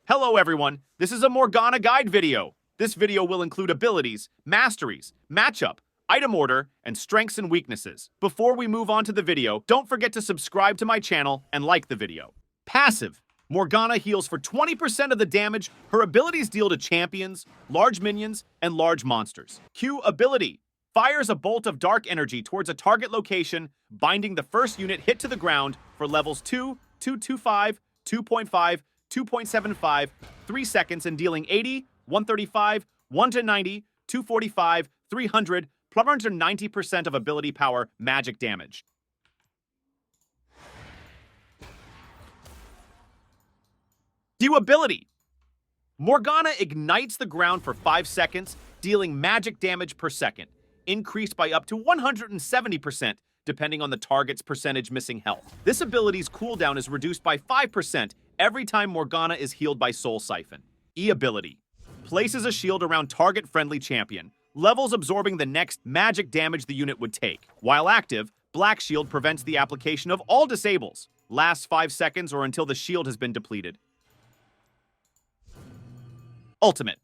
Hello everyone, this is a Morgana guide video. This video will include abilities, masteries, matchup, item order, and strengths and weaknesses. Before we move on to the video, don't forget to subscribe to my channel and like the video. Passive. Morgana heals for 20% of the damage her abilities deal to champions, large minions, and large monsters. Q ability. Fires a bolt of dark energy towards a target location, binding the first unit hit to the ground for levels 2, 2.25, 2.5, 2.75, 3 seconds and dealing 80, 135, 1 to 90, 245, 300, plus 190% of ability power magic damage. Q ability. Morgana ignites the ground for 5 seconds, dealing magic damage per second, increased by up to 170%, depending on the target's percentage missing health. This ability's cooldown is reduced by 5% every time Morgana is healed by Soul Siphon. E ability. Places a shield around target-friendly champion, levels absorbing the next magic damage the unit would take. While active, Black Shield prevents the application of all disables, lasts 5 seconds or until the shield has been depleted. Ultimate.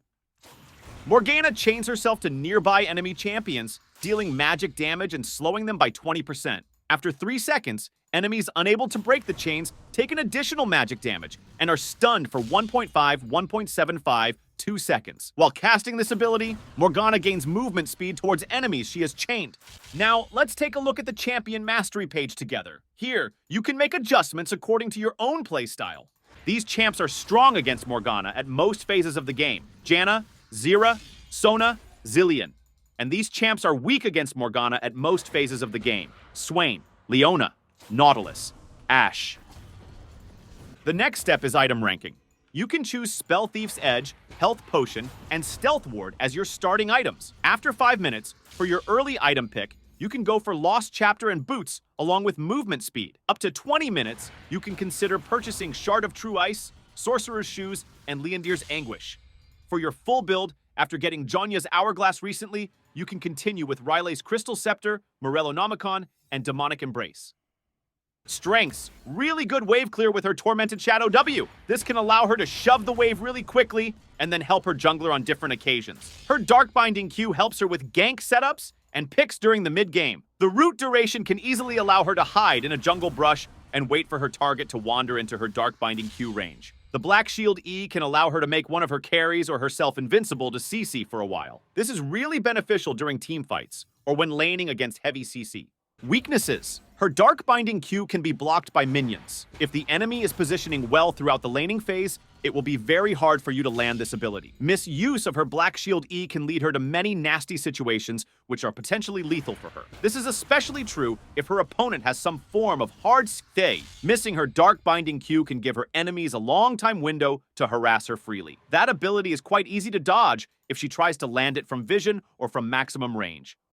Morgana chains herself to nearby enemy champions, dealing magic damage and slowing them by 20%. After 3 seconds, enemies unable to break the chains take an additional magic damage and are stunned for 1.5, 1.75, 2 seconds. While casting this ability, Morgana gains movement speed towards enemies she has chained. Now, let's take a look at the champion mastery page together. Here, you can make adjustments according to your own playstyle. These champs are strong against Morgana at most phases of the game. Janna, Zira, Sona, Zilean. And these champs are weak against Morgana at most phases of the game. Swain, Leona, Nautilus, Ashe. The next step is item ranking. You can choose Spell Thief's Edge, Health Potion, and Stealth Ward as your starting items. After 5 minutes, for your early item pick, you can go for Lost Chapter and Boots, along with movement speed. Up to 20 minutes, you can consider purchasing Shard of True Ice, Sorcerer's Shoes, and Leondir's Anguish. For your full build, after getting Jonya's Hourglass recently, you can continue with Riley's Crystal Scepter, Morellonomicon, and Demonic Embrace. Strengths. Really good wave clear with her Tormented Shadow W. This can allow her to shove the wave really quickly and then help her jungler on different occasions. Her Dark Binding Q helps her with gank setups and picks during the mid-game. The root duration can easily allow her to hide in a jungle brush and wait for her target to wander into her Dark Binding Q range. The Black Shield E can allow her to make one of her carries or herself invincible to CC for a while. This is really beneficial during team fights or when laning against heavy CC. Weaknesses. Her Dark Binding Q can be blocked by minions. If the enemy is positioning well throughout the laning phase, it will be very hard for you to land this ability. Misuse of her Black Shield E can lead her to many nasty situations which are potentially lethal for her. This is especially true if her opponent has some form of hard stay. Missing her Dark Binding Q can give her enemies a long time window to harass her freely. That ability is quite easy to dodge if she tries to land it from vision or from maximum range.